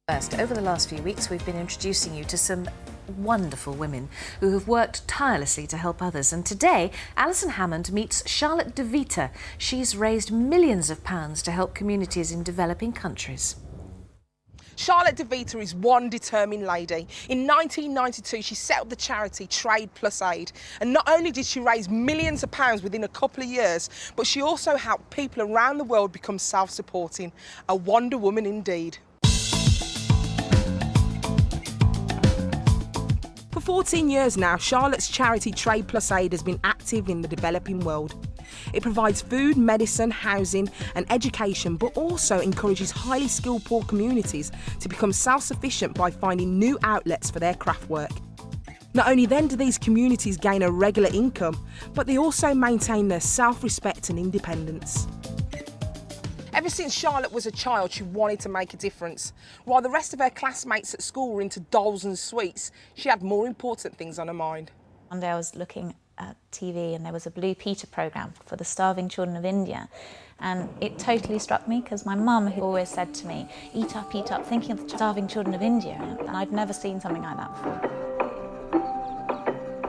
First, over the last few weeks, we've been introducing you to some wonderful women who have worked tirelessly to help others. And today, Alison Hammond meets Charlotte De Vita. She's raised millions of pounds to help communities in developing countries. Charlotte De Vita is one determined lady. In 1992, she set up the charity Trade Plus Aid. And not only did she raise millions of pounds within a couple of years, but she also helped people around the world become self-supporting. A Wonder Woman indeed. For 14 years now, Charlotte's charity Trade Plus Aid has been active in the developing world. It provides food, medicine, housing and education, but also encourages highly skilled poor communities to become self-sufficient by finding new outlets for their craft work. Not only then do these communities gain a regular income, but they also maintain their self-respect and independence. Ever since Charlotte was a child, she wanted to make a difference. While the rest of her classmates at school were into dolls and sweets, she had more important things on her mind. One day I was looking at TV and there was a Blue Peter programme for the starving children of India, and it totally struck me because my mum, who always said to me, eat up, thinking of the starving children of India, and I'd never seen something like that before.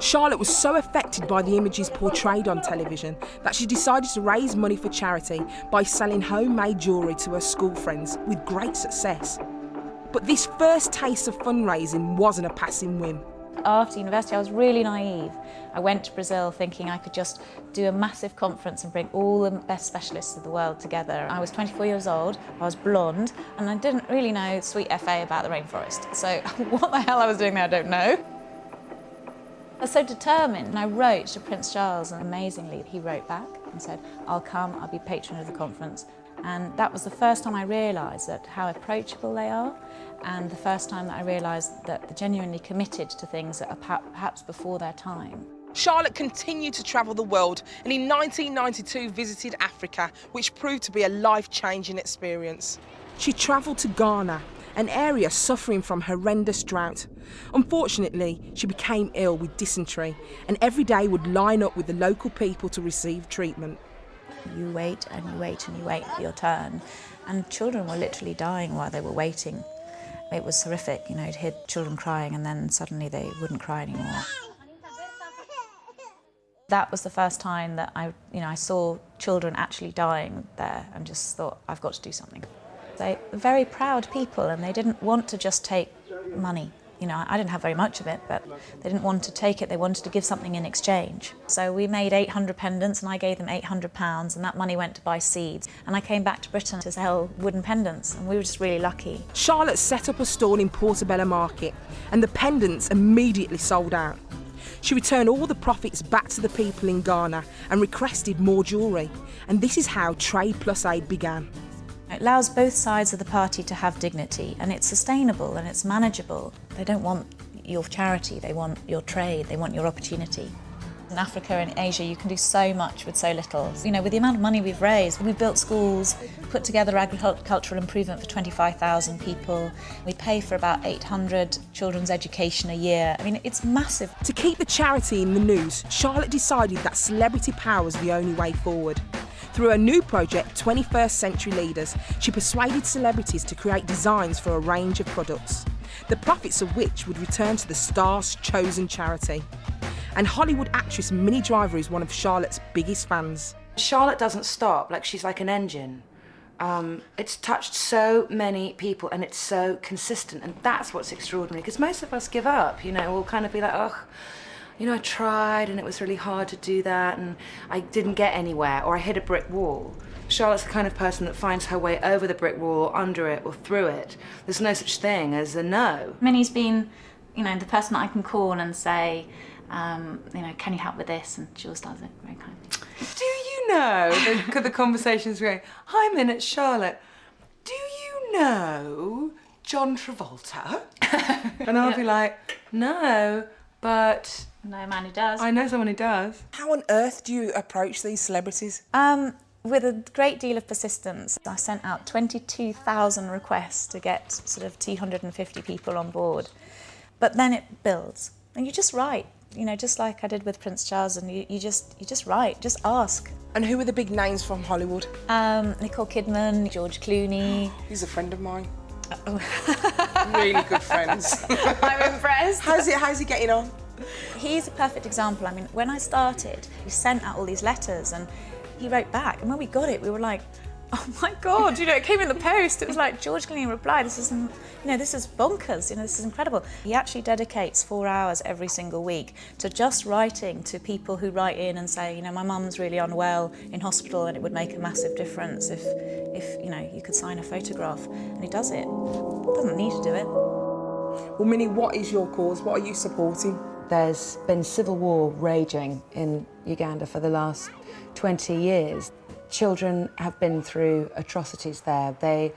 Charlotte was so affected by the images portrayed on television that she decided to raise money for charity by selling homemade jewellery to her school friends with great success. But this first taste of fundraising wasn't a passing whim. After university, I was really naive. I went to Brazil thinking I could just do a massive conference and bring all the best specialists of the world together. I was 24 years old, I was blonde, and I didn't really know sweet FA about the rainforest. So what the hell I was doing there, I don't know. I was so determined, and I wrote to Prince Charles, and amazingly, he wrote back and said, I'll come, I'll be patron of the conference. And that was the first time I realised that how approachable they are, and the first time that I realised that they're genuinely committed to things that are perhaps before their time. Charlotte continued to travel the world and in 1992 visited Africa, which proved to be a life-changing experience. She travelled to Ghana, an area suffering from horrendous drought. Unfortunately, she became ill with dysentery and every day would line up with the local people to receive treatment. You wait and you wait and you wait for your turn, and children were literally dying while they were waiting. It was horrific, you know, you'd hear children crying and then suddenly they wouldn't cry anymore. That was the first time that I saw children actually dying there and just thought, I've got to do something. They were very proud people and they didn't want to just take money. You know, I didn't have very much of it, but they didn't want to take it, they wanted to give something in exchange. So we made 800 pendants and I gave them £800 and that money went to buy seeds. And I came back to Britain to sell wooden pendants and we were just really lucky. Charlotte set up a stall in Portobello Market and the pendants immediately sold out. She returned all the profits back to the people in Ghana and requested more jewellery. And this is how Trade Plus Aid began. It allows both sides of the party to have dignity, and it's sustainable and it's manageable. They don't want your charity, they want your trade, they want your opportunity. In Africa and Asia, you can do so much with so little. You know, with the amount of money we've raised, we've built schools, put together agricultural improvement for 25,000 people. We pay for about 800 children's education a year. I mean, it's massive. To keep the charity in the news, Charlotte decided that celebrity power was the only way forward. Through her new project, 21st Century Leaders, she persuaded celebrities to create designs for a range of products, the profits of which would return to the star's chosen charity. And Hollywood actress Minnie Driver is one of Charlotte's biggest fans. Charlotte doesn't stop, like she's like an engine. It's touched so many people and it's so consistent, and that's what's extraordinary, because most of us give up, you know, we'll kind of be like, oh, you know, I tried and it was really hard to do that and I didn't get anywhere, or I hit a brick wall. Charlotte's the kind of person that finds her way over the brick wall or under it or through it. There's no such thing as a no. Minnie's been, you know, the person that I can call and say, you know, can you help with this? And she always does it very kindly. Do you know, the conversation's going, hi Min, it's Charlotte. Do you know John Travolta? And I'll be like, no, but... I know a man who does. I know someone who does. How on earth do you approach these celebrities? With a great deal of persistence. I sent out 22,000 requests to get sort of 250 people on board. But then it builds. And you just write, you know, just like I did with Prince Charles, and you just write, just ask. And who are the big names from Hollywood? Nicole Kidman, George Clooney. He's a friend of mine. Really good friends. I'm impressed. How's he getting on? He's a perfect example. I mean, when I started, we sent out all these letters and he wrote back. And when we got it, we were like, oh my God, you know, it came in the post. It was like, George Clooney replied, this is, you know, this is bonkers, you know, this is incredible. He actually dedicates 4 hours every single week to just writing to people who write in and say, you know, my mum's really unwell in hospital and it would make a massive difference if you know, you could sign a photograph. And he does it. Doesn't need to do it. Well, Minnie, what is your cause? What are you supporting? There's been civil war raging in Uganda for the last 20 years. Children have been through atrocities there. They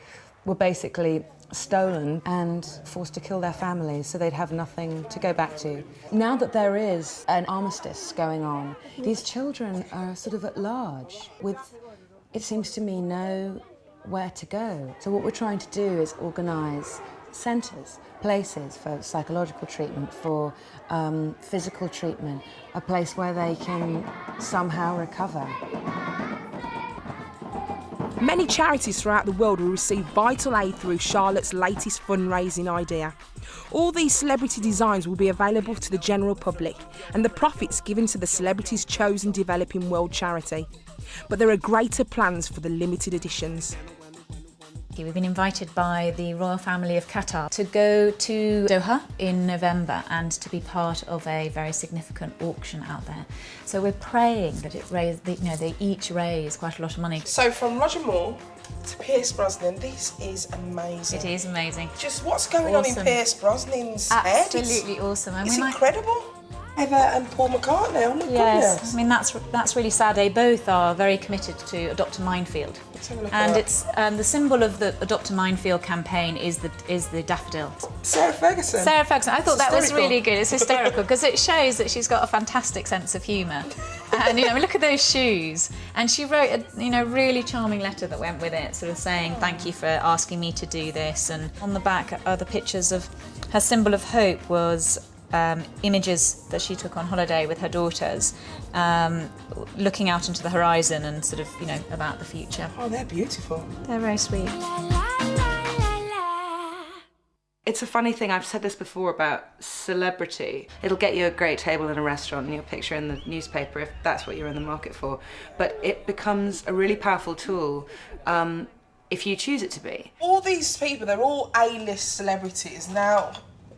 were basically stolen and forced to kill their families so they'd have nothing to go back to. Now that there is an armistice going on, these children are sort of at large with, it seems to me, nowhere to go. So what we're trying to do is organise centres, places for psychological treatment, for physical treatment, a place where they can somehow recover. Many charities throughout the world will receive vital aid through Charlotte's latest fundraising idea. All these celebrity designs will be available to the general public and the profits given to the celebrity's chosen developing world charity. But there are greater plans for the limited editions. We've been invited by the royal family of Qatar to go to Doha in November and to be part of a very significant auction out there. So we're praying that they each raise quite a lot of money. So from Roger Moore to Pierce Brosnan, this is amazing. It is amazing. Just what's going on in Pierce Brosnan's head? Absolutely awesome. It's incredible. Eva and Paul McCartney, oh my goodness. I mean that's really sad. They both are very committed to Adopt a Minefield, and it's the symbol of the Adopt a Minefield campaign is the daffodil. Sarah Ferguson. Sarah Ferguson. I thought that was really good. It's hysterical because it shows that she's got a fantastic sense of humour. And you know, look at those shoes. And she wrote a really charming letter that went with it, sort of saying thank you for asking me to do this. And on the back are the pictures of her symbol of hope was. Images that she took on holiday with her daughters, looking out into the horizon and sort of, you know, about the future. Oh, they're beautiful. They're very sweet. It's a funny thing, I've said this before about celebrity. It'll get you a great table in a restaurant and your picture in the newspaper if that's what you're in the market for. But it becomes a really powerful tool if you choose it to be. All these people, they're all A-list celebrities. Now,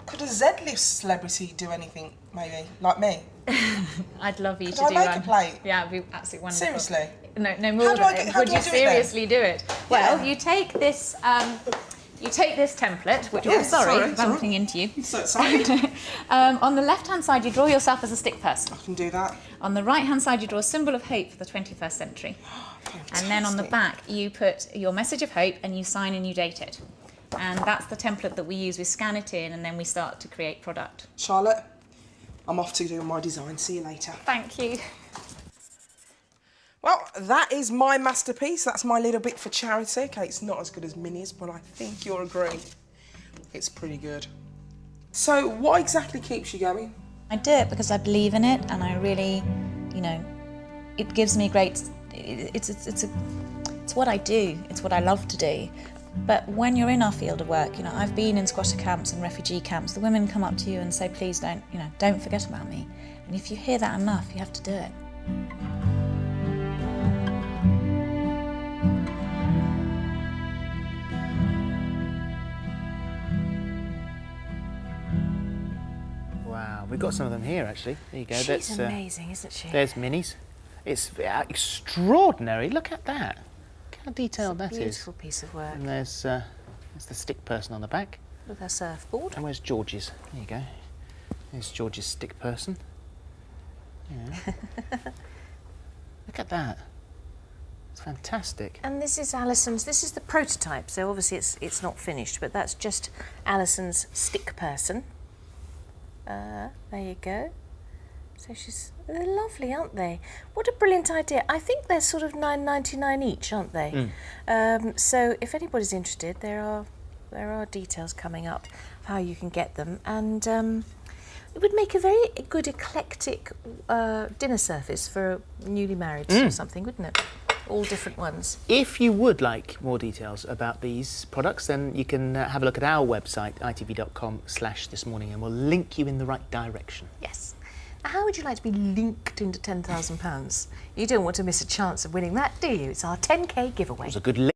could a Z-list celebrity do anything, maybe, like me? I'd love you could to I do make one. A plate? Yeah, it'd be absolutely wonderful. Seriously? No more than it. Would you seriously do it? Well, Yeah. you take this template, which sorry, bumping into you. So excited. On the left-hand side, you draw yourself as a stick person. I can do that. On the right-hand side, you draw a symbol of hope for the 21st century. And then on the back, you put your message of hope and you sign and you date it. And that's the template that we use. We scan it in and then we start to create product. Charlotte, I'm off to do my design. See you later. Thank you. Well, that is my masterpiece. That's my little bit for charity. Okay, it's not as good as Minnie's, but I think you'll agree. It's pretty good. So, what exactly keeps you going? I do it because I believe in it and I really, you know, it gives me great... It's what I do. It's what I love to do. But when you're in our field of work, you know, I've been in squatter camps and refugee camps. The women come up to you and say, please don't forget about me. And if you hear that enough, you have to do it. Wow, we've got some of them here actually. There you go. She's amazing, isn't she? There's Minnie's. It's extraordinary. Look at that. How detailed that is. Beautiful piece of work. And there's the stick person on the back. With her surfboard. And where's George's? There you go. There's George's stick person. Yeah. Look at that. It's fantastic. And this is Alison's. This is the prototype. So obviously it's not finished, but that's just Alison's stick person. There you go. So they're lovely, aren't they? What a brilliant idea. I think they're sort of $9.99 each, aren't they? So if anybody's interested, there are details coming up of how you can get them. And it would make a very good eclectic dinner service for newly married or something, wouldn't it? all different ones. If you would like more details about these products, then you can have a look at our website, itv.com/thismorning, and we'll link you in the right direction. Yes. Now, how would you like to be linked into £10,000? You don't want to miss a chance of winning that, do you? It's our 10K giveaway. It was a good link.